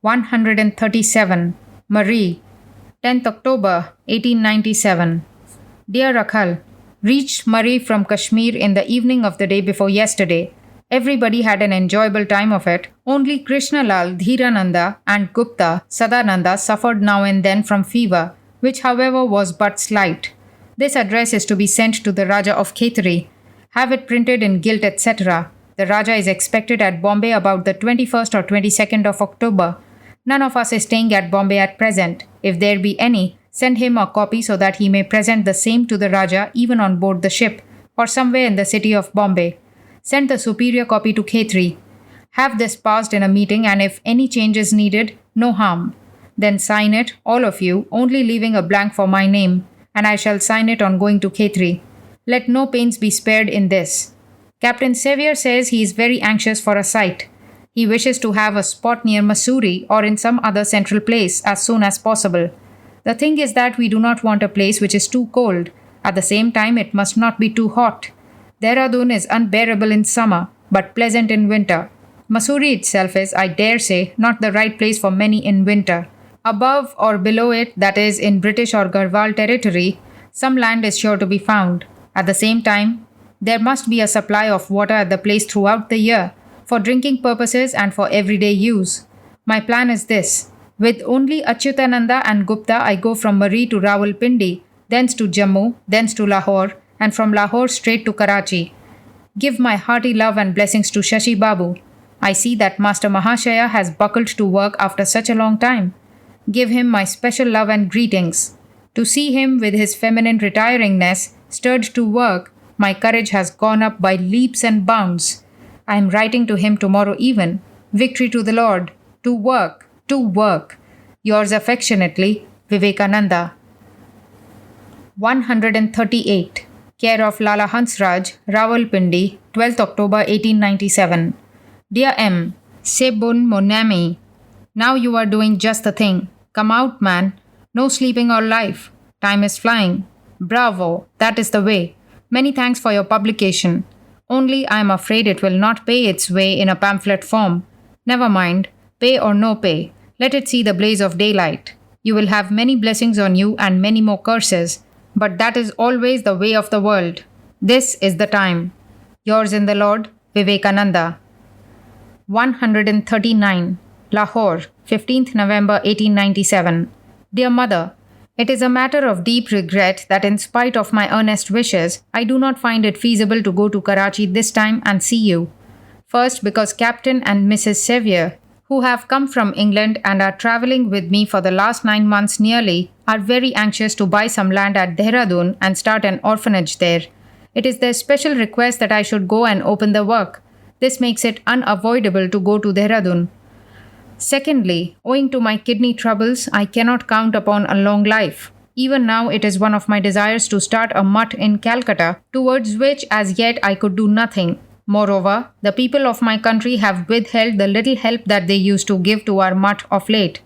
137. Marie, 10th October 1897. Dear Rakhal, reached Murray from Kashmir in the evening of the day before yesterday. Everybody had an enjoyable time of it. Only Krishnalal, Dhirananda, and Gupta, Sadananda suffered now and then from fever, which however was but slight. This address is to be sent to the Raja of Khetri. Have it printed in gilt, etc. The Raja is expected at Bombay about the 21st or 22nd of October. None of us is staying at Bombay at present. If there be any, send him a copy so that he may present the same to the Raja even on board the ship, or somewhere in the city of Bombay. Send the superior copy to Khetri. Have this passed in a meeting, and if any change is needed, no harm. Then sign it, all of you, only leaving a blank for my name, and I shall sign it on going to Khetri. Let no pains be spared in this. Captain Sevier says he is very anxious for a site. He wishes to have a spot near Mussoorie or in some other central place as soon as possible. The thing is that we do not want a place which is too cold. At the same time, it must not be too hot. Dehradun is unbearable in summer, but pleasant in winter. Mussoorie itself is, I dare say, not the right place for many in winter. Above or below it, that is, in British or Garhwal territory, some land is sure to be found. At the same time, there must be a supply of water at the place throughout the year, for drinking purposes and for everyday use. My plan is this. With only Achyutananda and Gupta, I go from Murree to Rawalpindi, thence to Jammu, thence to Lahore, and from Lahore straight to Karachi. Give my hearty love and blessings to Shashi Babu. I see that Master Mahashaya has buckled to work after such a long time. Give him my special love and greetings. To see him with his feminine retiringness, stirred to work, my courage has gone up by leaps and bounds. I am writing to him tomorrow even. Victory to the Lord. To work, to work. Yours affectionately, Vivekananda. 138. Care of Lala Hansraj, Rawalpindi, 12th October 1897. Dear M. Sebun Monami. Now you are doing just the thing. Come out, man. No sleeping or life. Time is flying. Bravo, that is the way. Many thanks for your publication. Only I am afraid it will not pay its way in a pamphlet form. Never mind, pay or no pay. Let it see the blaze of daylight. You will have many blessings on you and many more curses. But that is always the way of the world. This is the time. Yours in the Lord, Vivekananda. 139. Lahore, 15th November 1897. Dear Mother, it is a matter of deep regret that in spite of my earnest wishes, I do not find it feasible to go to Karachi this time and see you. First, because Captain and Mrs. Sevier, who have come from England and are travelling with me for the last 9 months nearly, are very anxious to buy some land at Dehradun and start an orphanage there. It is their special request that I should go and open the work. This makes it unavoidable to go to Dehradun. Secondly, owing to my kidney troubles, I cannot count upon a long life. Even now, it is one of my desires to start a mutt in Calcutta, towards which as yet I could do nothing. Moreover, the people of my country have withheld the little help that they used to give to our mutt of late.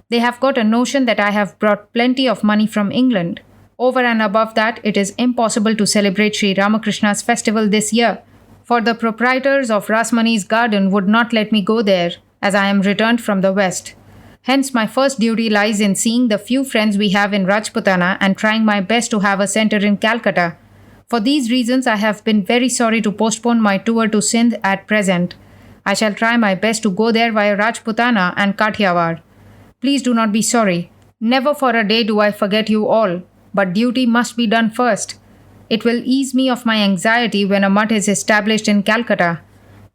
They have got a notion that I have brought plenty of money from England. Over and above that, it is impossible to celebrate Sri Ramakrishna's festival this year, for the proprietors of Rasmani's garden would not let me go there, as I am returned from the West. Hence, my first duty lies in seeing the few friends we have in Rajputana and trying my best to have a centre in Calcutta. For these reasons, I have been very sorry to postpone my tour to Sindh at present. I shall try my best to go there via Rajputana and Kathiawar. Please do not be sorry. Never for a day do I forget you all, but duty must be done first. It will ease me of my anxiety when a mutt is established in Calcutta.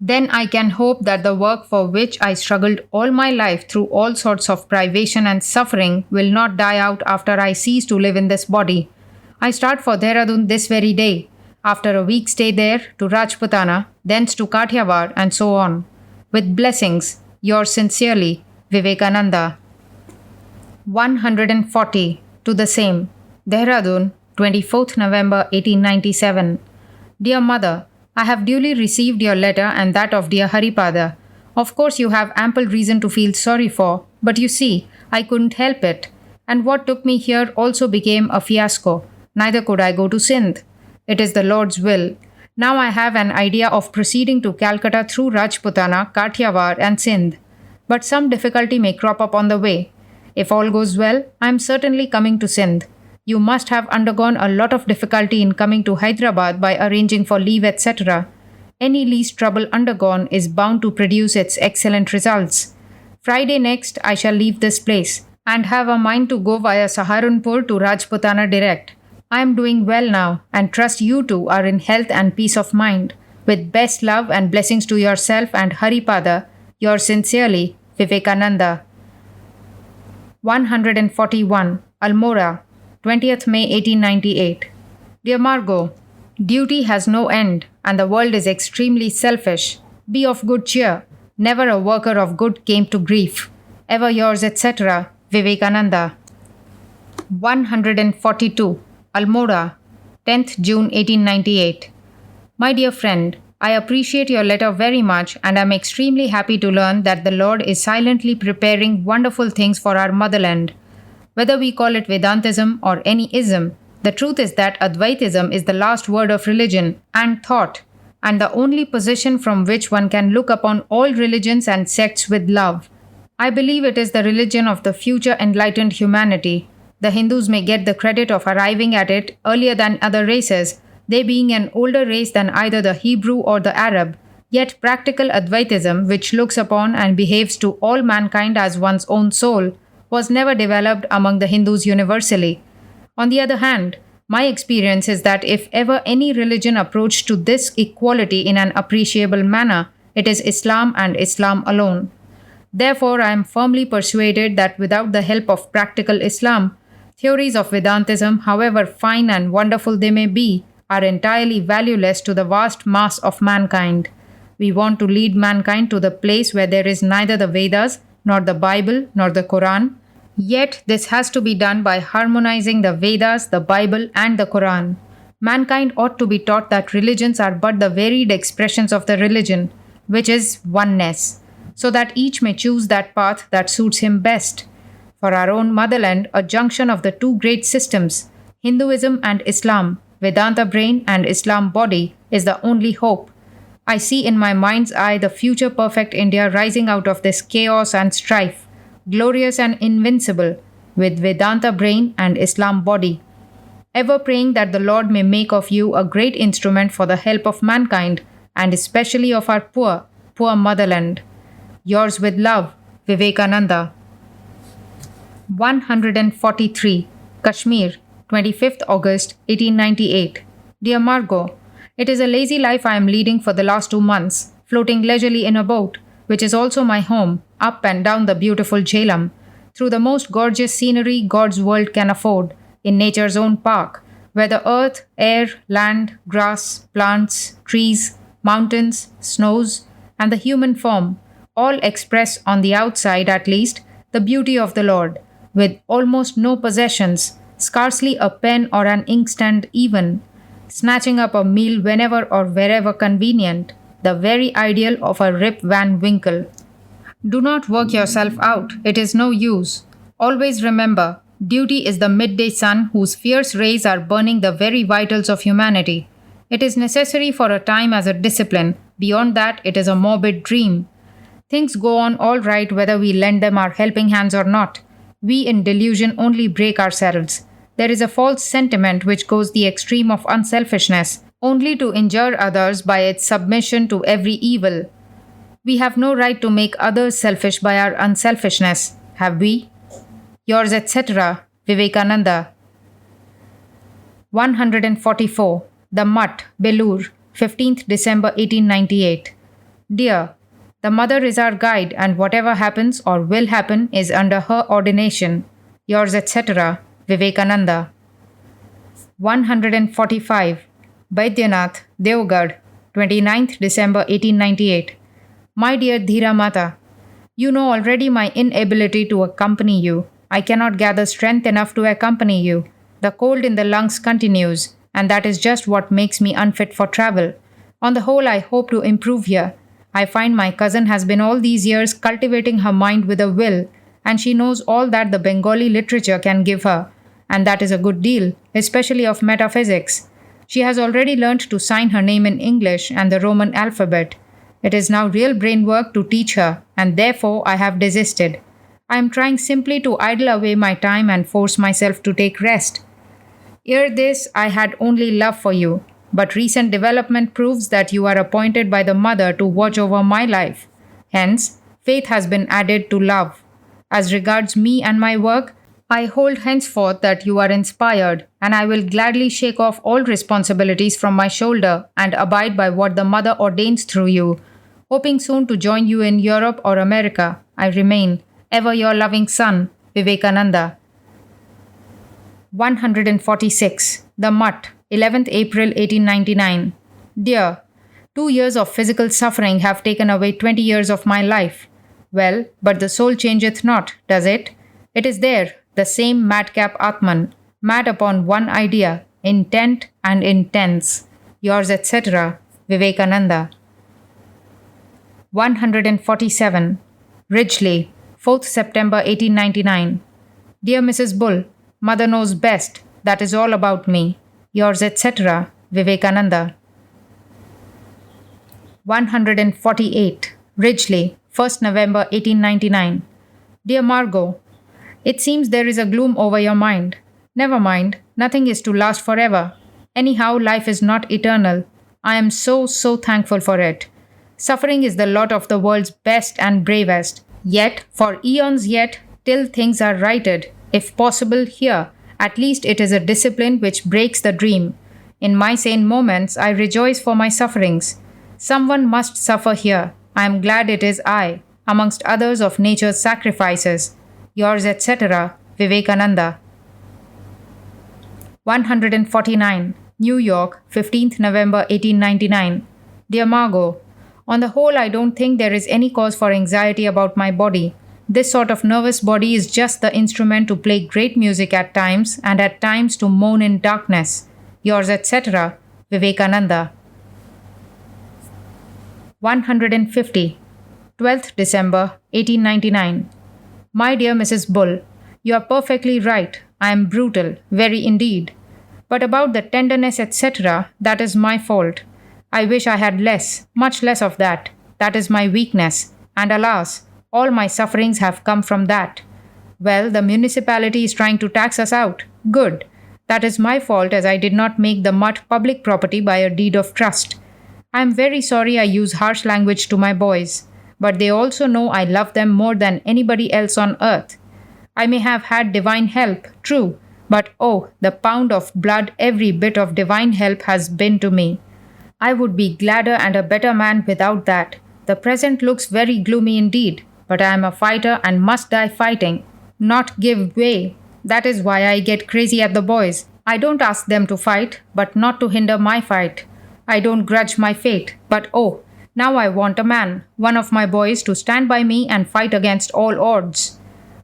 Then I can hope that the work for which I struggled all my life through all sorts of privation and suffering will not die out after I cease to live in this body. I start for Dehradun this very day, after a week's stay there to Rajputana, thence to Kathiawar and so on. With blessings, yours sincerely, Vivekananda. 140. To the same. Dehradun, 24th November 1897. Dear Mother, I have duly received your letter and that of dear Haripada. Of course you have ample reason to feel sorry for, but you see, I couldn't help it. And what took me here also became a fiasco. Neither could I go to Sindh. It is the Lord's will. Now I have an idea of proceeding to Calcutta through Rajputana, Kathiawar and Sindh. but some difficulty may crop up on the way. If all goes well, I am certainly coming to Sindh. You must have undergone a lot of difficulty in coming to Hyderabad by arranging for leave, etc. Any least trouble undergone is bound to produce its excellent results. Friday next, I shall leave this place and have a mind to go via Saharanpur to Rajputana direct. I am doing well now and trust you too are in health and peace of mind. With best love and blessings to yourself and Haripada, yours sincerely, Vivekananda. 141. Almora, 20th May 1898. Dear Margot, duty has no end and the world is extremely selfish. Be of good cheer. Never a worker of good came to grief. Ever yours, etc. Vivekananda. 142. Almora, 10th June 1898. My dear friend, I appreciate your letter very much and am extremely happy to learn that the Lord is silently preparing wonderful things for our motherland. Whether we call it Vedantism or any ism, the truth is that Advaitism is the last word of religion and thought, and the only position from which one can look upon all religions and sects with love. I believe it is the religion of the future enlightened humanity. The Hindus may get the credit of arriving at it earlier than other races, they being an older race than either the Hebrew or the Arab. Yet practical Advaitism, which looks upon and behaves to all mankind as one's own soul, was never developed among the Hindus universally. On the other hand, my experience is that if ever any religion approached to this equality in an appreciable manner, it is Islam and Islam alone. Therefore, I am firmly persuaded that without the help of practical Islam, theories of Vedantism, however fine and wonderful they may be, are entirely valueless to the vast mass of mankind. We want to lead mankind to the place where there is neither the Vedas, nor the Bible, nor the Quran. Yet this has to be done by harmonizing the Vedas, the Bible, and the Quran. Mankind ought to be taught that religions are but the varied expressions of the religion, which is oneness, so that each may choose that path that suits him best. For our own motherland, a junction of the two great systems, Hinduism and Islam, Vedanta brain and Islam body, is the only hope. I see in my mind's eye the future perfect India rising out of this chaos and strife, glorious and invincible, with Vedanta brain and Islam body. Ever praying that the Lord may make of you a great instrument for the help of mankind, and especially of our poor, poor motherland. Yours with love, Vivekananda. 143. Kashmir, 25th August 1898. Dear Margot, it is a lazy life I am leading for the last 2 months, floating leisurely in a boat, which is also my home, up and down the beautiful Jhelum, through the most gorgeous scenery God's world can afford, in nature's own park, where the earth, air, land, grass, plants, trees, mountains, snows, and the human form all express on the outside at least the beauty of the Lord, with almost no possessions, scarcely a pen or an inkstand even, snatching up a meal whenever or wherever convenient, the very ideal of a Rip Van Winkle. Do not work yourself out, it is no use. Always remember, duty is the midday sun whose fierce rays are burning the very vitals of humanity. It is necessary for a time as a discipline, beyond that it is a morbid dream. Things go on all right whether we lend them our helping hands or not. We in delusion only break ourselves. There is a false sentiment which goes the extreme of unselfishness, only to injure others by its submission to every evil. We have no right to make others selfish by our unselfishness, have we? Yours, etc., Vivekananda. 144. The Mutt, Belur, 15th December 1898. Dear, the mother is our guide and whatever happens or will happen is under her ordination. Yours, etc., Vivekananda. 145. Baidyanath, Devgarh, 29th December 1898. My dear Dhira Mata, you know already my inability to accompany you. I cannot gather strength enough to accompany you. The cold in the lungs continues, and that is just what makes me unfit for travel. On the whole, I hope to improve here. I find my cousin has been all these years cultivating her mind with a will, and she knows all that the Bengali literature can give her, and that is a good deal, especially of metaphysics. She has already learnt to sign her name in English and the Roman alphabet. It is now real brain work to teach her, and therefore I have desisted. I am trying simply to idle away my time and force myself to take rest. Ere this, I had only love for you, but recent development proves that you are appointed by the Mother to watch over my life. Hence, faith has been added to love. As regards me and my work, I hold henceforth that you are inspired, and I will gladly shake off all responsibilities from my shoulder and abide by what the Mother ordains through you. Hoping soon to join you in Europe or America, I remain ever your loving son, Vivekananda. 146. The Mutt, 11th April 1899. Dear, 2 years of physical suffering have taken away 20 years of my life. Well, but the soul changeth not, does it? It is there, the same madcap Atman, mad upon one idea, intent and intense. Yours, etc., Vivekananda. 147. Ridgely, 4th September 1899. Dear Mrs. Bull, Mother knows best. That is all about me. Yours, etc., Vivekananda. 148. Ridgely, 1st November 1899. Dear Margot, it seems there is a gloom over your mind. Never mind, nothing is to last forever. Anyhow, life is not eternal. I am so thankful for it. Suffering is the lot of the world's best and bravest. Yet, for eons yet, till things are righted, if possible here, at least it is a discipline which breaks the dream. In my sane moments, I rejoice for my sufferings. Someone must suffer here. I am glad it is I, amongst others of nature's sacrifices. Yours, etc., Vivekananda. 149. New York, 15th November 1899. Dear Margot, on the whole, I don't think there is any cause for anxiety about my body. This sort of nervous body is just the instrument to play great music at times and at times to moan in darkness. Yours, etc., Vivekananda. 150. 12th December 1899. My dear Mrs. Bull, you are perfectly right. I am brutal, very indeed. But about the tenderness, etc., that is my fault. I wish I had less, much less of that. That is my weakness. And alas, all my sufferings have come from that. Well, the municipality is trying to tax us out. Good. That is my fault as I did not make the Mutt public property by a deed of trust. I am very sorry I use harsh language to my boys, but they also know I love them more than anybody else on earth. I may have had divine help, true, but oh, the pound of blood every bit of divine help has been to me. I would be gladder and a better man without that. The present looks very gloomy indeed, but I am a fighter and must die fighting, not give way. That is why I get crazy at the boys. I don't ask them to fight, but not to hinder my fight. I don't grudge my fate, but oh, now I want a man, one of my boys, to stand by me and fight against all odds.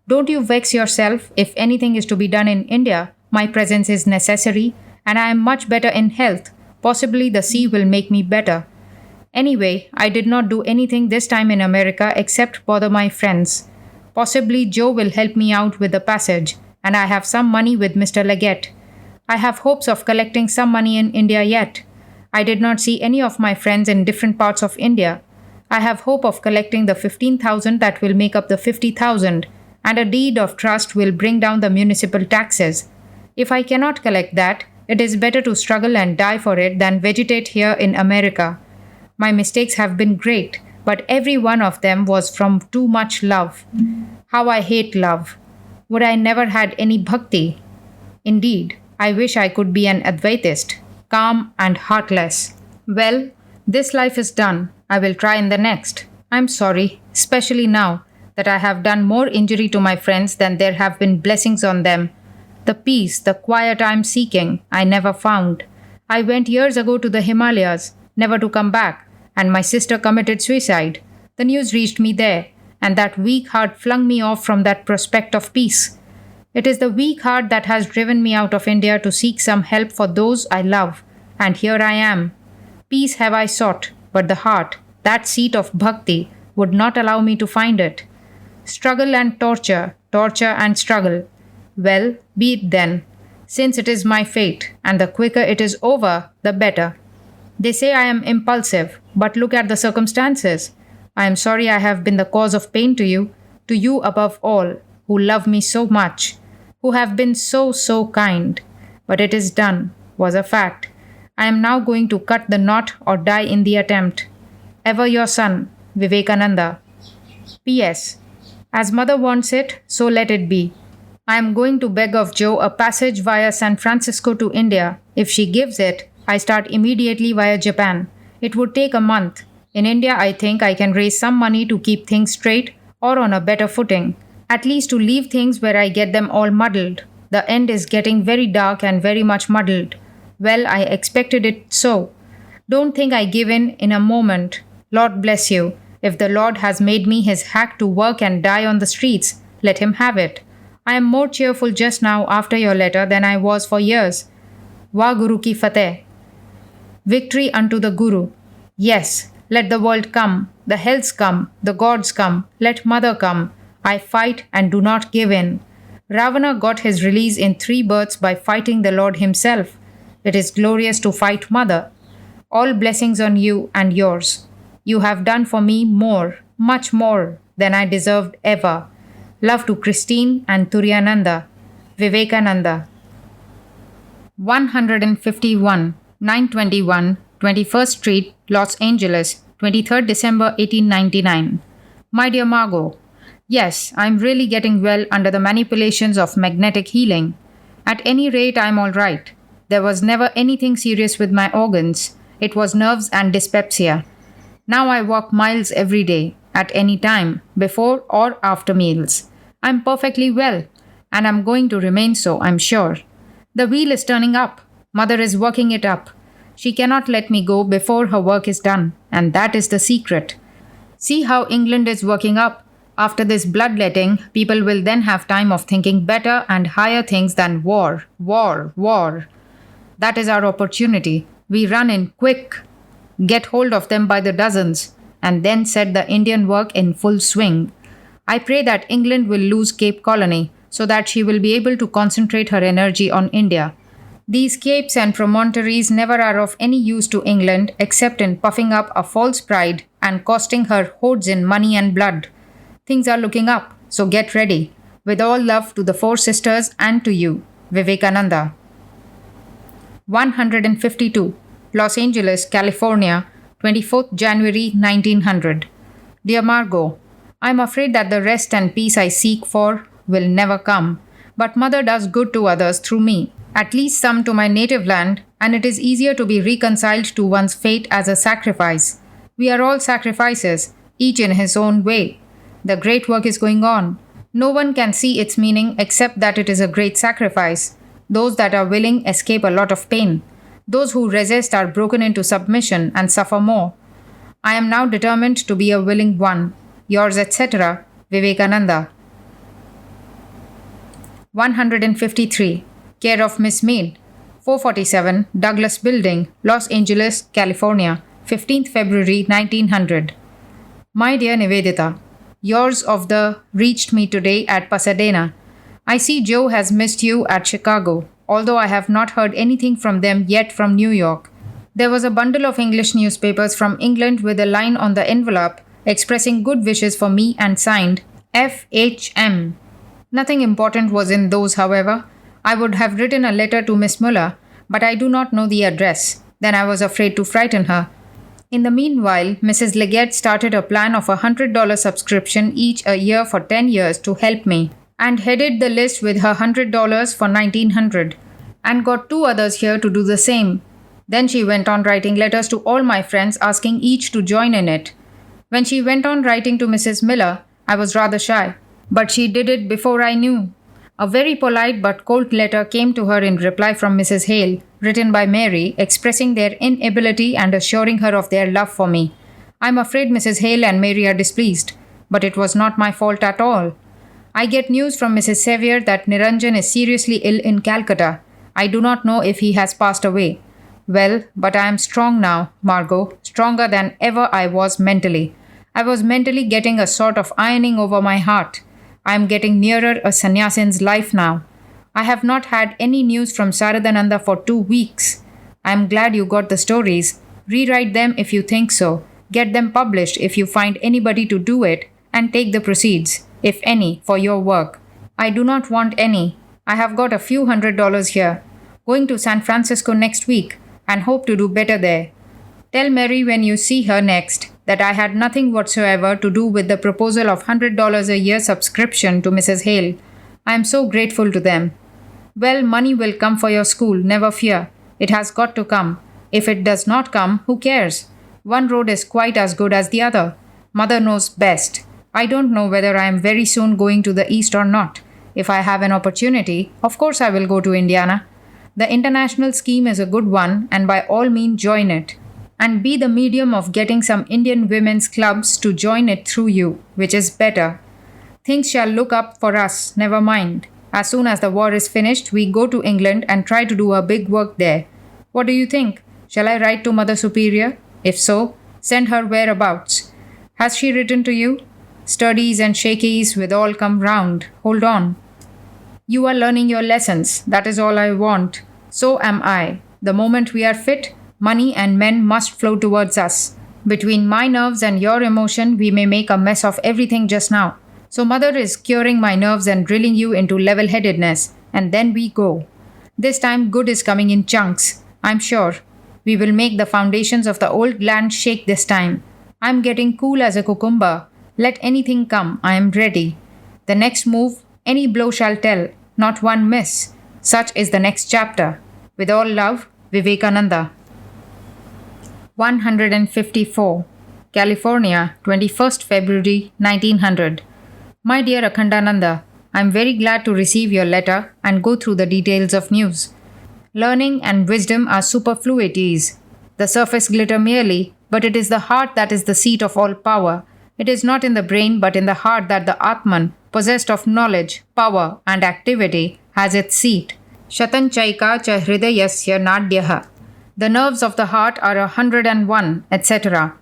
Don't you vex yourself. If anything is to be done in India, my presence is necessary, and I am much better in health. Possibly the sea will make me better. Anyway, I did not do anything this time in America except bother my friends. Possibly Joe will help me out with the passage, and I have some money with Mr. Leggett. I have hopes of collecting some money in India yet. I did not see any of my friends in different parts of India. I have hope of collecting the 15,000 that will make up the 50,000, and a deed of trust will bring down the municipal taxes. If I cannot collect that, it is better to struggle and die for it than vegetate here in America. My mistakes have been great, but every one of them was from too much love. How I hate love. Would I never had any bhakti? Indeed, I wish I could be an Advaitist, calm and heartless. Well, this life is done. I will try in the next. I'm sorry, especially now, that I have done more injury to my friends than there have been blessings on them. The peace, the quiet I am seeking, I never found. I went years ago to the Himalayas, never to come back, and my sister committed suicide. The news reached me there, and that weak heart flung me off from that prospect of peace. It is the weak heart that has driven me out of India to seek some help for those I love, and here I am. Peace have I sought, but the heart, that seat of bhakti, would not allow me to find it. Struggle and torture, torture and struggle. Well, be it then, since it is my fate, and the quicker it is over, the better. They say I am impulsive, but look at the circumstances. I am sorry I have been the cause of pain to you above all, who love me so much, who have been so kind. But it is done, was a fact. I am now going to cut the knot or die in the attempt. Ever your son, Vivekananda. P.S. As mother wants it, so let it be. I am going to beg of Joe a passage via San Francisco to India. If she gives it, I start immediately via Japan. It would take a month. In India, I think I can raise some money to keep things straight or on a better footing. At least to leave things where I get them all muddled. The end is getting very dark and very much muddled. Well, I expected it so. Don't think I give in a moment. Lord bless you. If the Lord has made me his hack to work and die on the streets, let him have it. I am more cheerful just now after your letter than I was for years. Va Guru ki Fateh. Victory unto the Guru. Yes, let the world come, the hells come, the gods come, let mother come. I fight and do not give in. Ravana got his release in 3 births by fighting the Lord himself. It is glorious to fight mother. All blessings on you and yours. You have done for me more, much more than I deserved ever. Love to Christine and Turyananda. Vivekananda. 151, 921, 21st Street, Los Angeles, 23rd December 1899. My dear Margot, yes, I'm really getting well under the manipulations of magnetic healing. At any rate, I'm all right. There was never anything serious with my organs. It was nerves and dyspepsia. Now I walk miles every day, at any time, before or after meals. I'm perfectly well, and I'm going to remain so, I'm sure. The wheel is turning up. Mother is working it up. She cannot let me go before her work is done, and that is the secret. See how England is working up. After this bloodletting, people will then have time of thinking better and higher things than war, war, war. That is our opportunity. We run in quick, get hold of them by the dozens, and then set the Indian work in full swing. I pray that England will lose Cape Colony so that she will be able to concentrate her energy on India. These capes and promontories never are of any use to England except in puffing up a false pride and costing her hoards in money and blood. Things are looking up, so get ready. With all love to the 4 sisters and to you, Vivekananda. 152, Los Angeles, California, 24th January 1900. Dear Margot, I am afraid that the rest and peace I seek for will never come, but Mother does good to others through me, at least some to my native land, and it is easier to be reconciled to one's fate as a sacrifice. We are all sacrifices, each in his own way. The great work is going on. No one can see its meaning except that it is a great sacrifice. Those that are willing escape a lot of pain. Those who resist are broken into submission and suffer more. I am now determined to be a willing one. Yours, etc., Vivekananda. 153. Care of Miss Mead. 447 Douglas Building, Los Angeles, California, 15th February 1900. My dear Nivedita, yours of the reached me today at Pasadena. I see Joe has missed you at Chicago, although I have not heard anything from them yet from New York. There was a bundle of English newspapers from England with a line on the envelope expressing good wishes for me and signed F.H.M. Nothing important was in those, however. I would have written a letter to Miss Muller, but I do not know the address. Then I was afraid to frighten her. In the meanwhile, Mrs. Leggett started a plan of $100 subscription each a year for 10 years to help me, and headed the list with her $100 for 1900, and got 2 others here to do the same. Then she went on writing letters to all my friends asking each to join in it. When she went on writing to Mrs. Miller, I was rather shy, but she did it before I knew. A very polite but cold letter came to her in reply from Mrs. Hale, written by Mary, expressing their inability and assuring her of their love for me. I am afraid Mrs. Hale and Mary are displeased, but it was not my fault at all. I get news from Mrs. Sevier that Niranjan is seriously ill in Calcutta. I do not know if he has passed away. Well, but I am strong now, Margot, stronger than ever I was mentally. I was mentally getting a sort of ironing over my heart. I am getting nearer a sannyasin's life now. I have not had any news from Saradananda for 2 weeks. I am glad you got the stories. Rewrite them if you think so. Get them published if you find anybody to do it, and take the proceeds, if any, for your work. I do not want any. I have got a few $100 here. Going to San Francisco next week, and hope to do better there. Tell Mary when you see her next that I had nothing whatsoever to do with the proposal of $100 a year subscription to Mrs. Hale. I am so grateful to them. Well, money will come for your school, never fear. It has got to come. If it does not come, who cares? One road is quite as good as the other. Mother knows best. I don't know whether I am very soon going to the East or not. If I have an opportunity, of course I will go to Indiana. The international scheme is a good one, and by all means join it. And be the medium of getting some Indian women's clubs to join it through you, which is better. Things shall look up for us, never mind. As soon as the war is finished, we go to England and try to do a big work there. What do you think? Shall I write to Mother Superior? If so, send her whereabouts. Has she written to you? Studies and shakies with all come round. Hold on. You are learning your lessons. That is all I want. So am I. The moment we are fit, money and men must flow towards us. Between my nerves and your emotion, we may make a mess of everything just now. So Mother is curing my nerves and drilling you into level-headedness. And then we go. This time good is coming in chunks. I'm sure. We will make the foundations of the old land shake this time. I'm getting cool as a cucumber. Let anything come. I am ready. The next move, any blow shall tell. Not one miss. Such is the next chapter. With all love, Vivekananda. 154. California, 21st February 1900. My dear Akhandananda, I am very glad to receive your letter and go through the details of news. Learning and wisdom are superfluities. The surface glitter merely, but it is the heart that is the seat of all power. It is not in the brain but in the heart that the Atman, possessed of knowledge, power, and activity, has its seat. Shatanchaika cha hridayasya nadyaha. The nerves of the heart are 101, etc.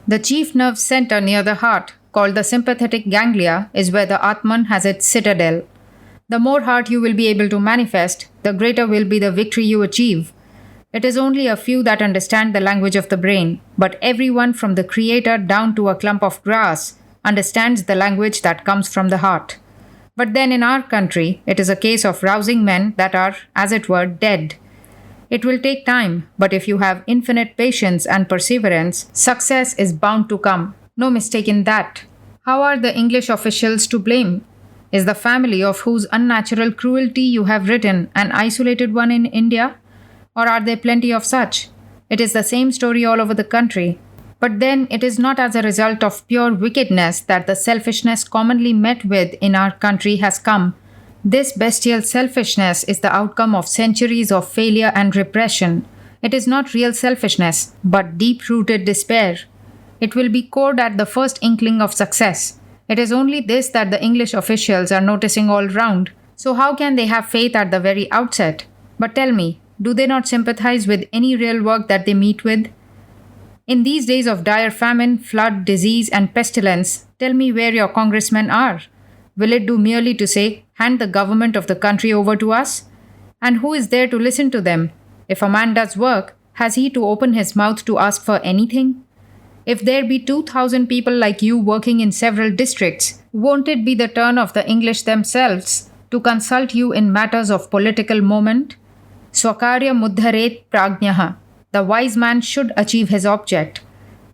The chief nerve center near the heart, called the sympathetic ganglia, is where the Atman has its citadel. The more heart you will be able to manifest, the greater will be the victory you achieve. It is only a few that understand the language of the brain, but everyone from the creator down to a clump of grass understands the language that comes from the heart. But then in our country, it is a case of rousing men that are, as it were, dead. It will take time, but if you have infinite patience and perseverance, success is bound to come. No mistake in that. How are the English officials to blame? Is the family of whose unnatural cruelty you have written an isolated one in India? Or are there plenty of such? It is the same story all over the country. But then it is not as a result of pure wickedness that the selfishness commonly met with in our country has come. This bestial selfishness is the outcome of centuries of failure and repression. It is not real selfishness, but deep-rooted despair. It will be cored at the first inkling of success. It is only this that the English officials are noticing all round. So how can they have faith at the very outset? But tell me, do they not sympathize with any real work that they meet with? In these days of dire famine, flood, disease, and pestilence, tell me where your congressmen are. Will it do merely to say, hand the government of the country over to us? And who is there to listen to them? If a man does work, has he to open his mouth to ask for anything? If there be 2,000 people like you working in several districts, won't it be the turn of the English themselves to consult you in matters of political moment? Swakarya muddharet prajnaha. The wise man should achieve his object.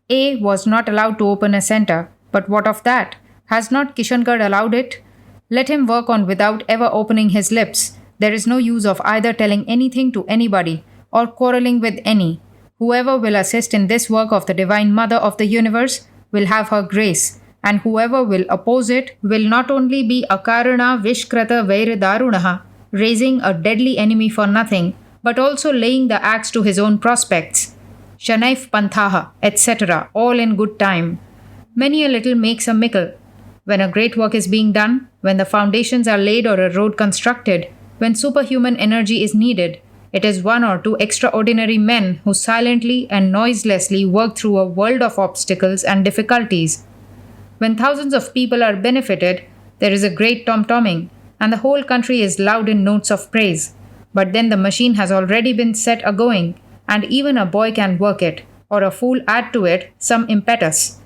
A was not allowed to open a center, but what of that? Has not Kishangarh allowed it? Let him work on without ever opening his lips. There is no use of either telling anything to anybody or quarreling with any. Whoever will assist in this work of the Divine Mother of the Universe will have her grace, and whoever will oppose it will not only be akarana vishkrata vairidarunaha, raising a deadly enemy for nothing, but also laying the axe to his own prospects. Shanaif panthaha, etc., all in good time. Many a little makes a mickle. When a great work is being done, when the foundations are laid or a road constructed, when superhuman energy is needed, it is one or two extraordinary men who silently and noiselessly work through a world of obstacles and difficulties. When thousands of people are benefited, there is a great tom-tomming, and the whole country is loud in notes of praise. But then the machine has already been set a-going, and even a boy can work it, or a fool add to it some impetus.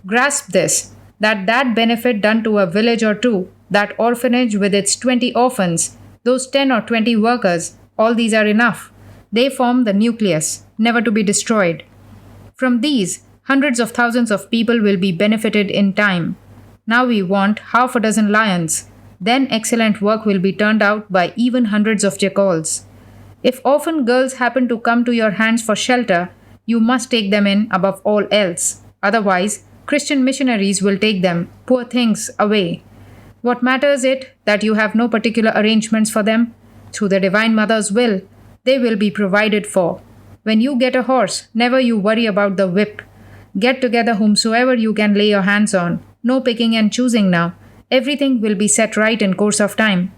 Grasp this, that benefit done to a village or two, that orphanage with its 20 orphans, those 10 or 20 workers, all these are enough. They form the nucleus, never to be destroyed. From these, hundreds of thousands of people will be benefited in time. Now we want half a dozen lions. Then excellent work will be turned out by even hundreds of jackals. If orphan girls happen to come to your hands for shelter, you must take them in above all else. Otherwise, Christian missionaries will take them, poor things, away. What matters it that you have no particular arrangements for them? Through the Divine Mother's will, they will be provided for. When you get a horse, never you worry about the whip. Get together whomsoever you can lay your hands on. No picking and choosing now. Everything will be set right in course of time.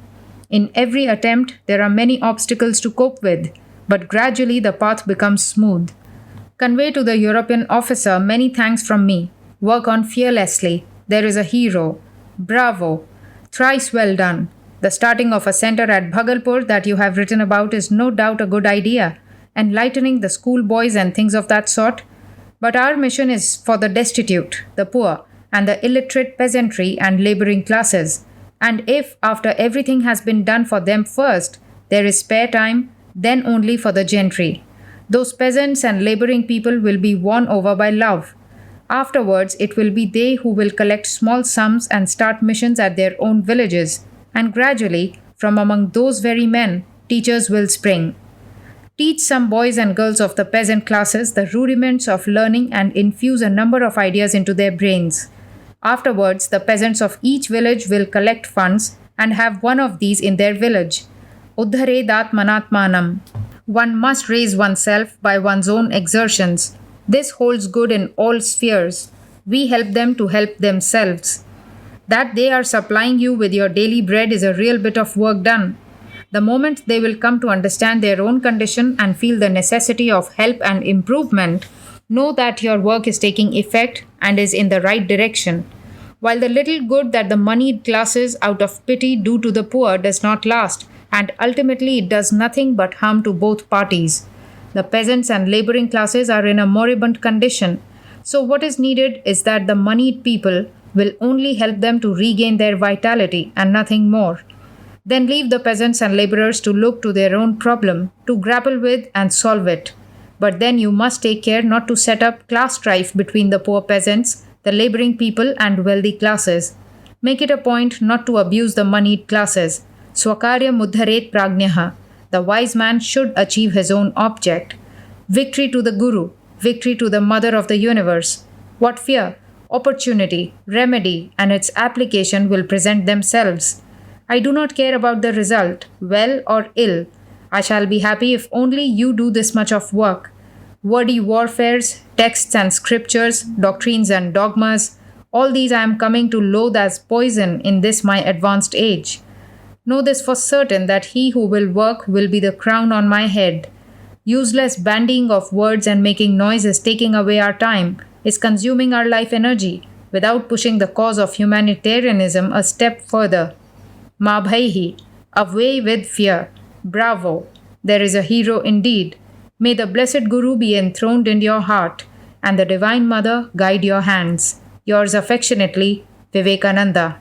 In every attempt, there are many obstacles to cope with, but gradually the path becomes smooth. Convey to the European officer many thanks from me. Work on fearlessly. There is a hero. Bravo. Thrice well done. The starting of a center at Bhagalpur that you have written about is no doubt a good idea, enlightening the schoolboys and things of that sort. But our mission is for the destitute, the poor, and the illiterate peasantry and laboring classes. And if, after everything has been done for them first, there is spare time, then only for the gentry. Those peasants and laboring people will be won over by love. Afterwards, it will be they who will collect small sums and start missions at their own villages, and gradually, from among those very men, teachers will spring. Teach some boys and girls of the peasant classes the rudiments of learning and infuse a number of ideas into their brains. Afterwards, the peasants of each village will collect funds and have one of these in their village. Uddharedat manatmanam. One must raise oneself by one's own exertions. This holds good in all spheres. We help them to help themselves. That they are supplying you with your daily bread is a real bit of work done. The moment they will come to understand their own condition and feel the necessity of help and improvement, know that your work is taking effect and is in the right direction. While the little good that the moneyed classes out of pity do to the poor does not last, and ultimately it does nothing but harm to both parties. The peasants and laboring classes are in a moribund condition, so what is needed is that the moneyed people will only help them to regain their vitality and nothing more. Then leave the peasants and laborers to look to their own problem, to grapple with and solve it. But then you must take care not to set up class strife between the poor peasants, the laboring people and wealthy classes. Make it a point not to abuse the moneyed classes. Swakarya muddharet pragnyaha. The wise man should achieve his own object. Victory to the Guru, victory to the Mother of the Universe. What fear, opportunity, remedy, and its application will present themselves. I do not care about the result, well or ill. I shall be happy if only you do this much of work. Wordy warfares, texts and scriptures, doctrines and dogmas, all these I am coming to loathe as poison in this my advanced age. Know this for certain that he who will work will be the crown on my head. Useless bandying of words and making noise is taking away our time, is consuming our life energy, without pushing the cause of humanitarianism a step further. Ma bhaihi, away with fear. Bravo! There is a hero indeed. May the blessed Guru be enthroned in your heart, and the Divine Mother guide your hands. Yours affectionately, Vivekananda.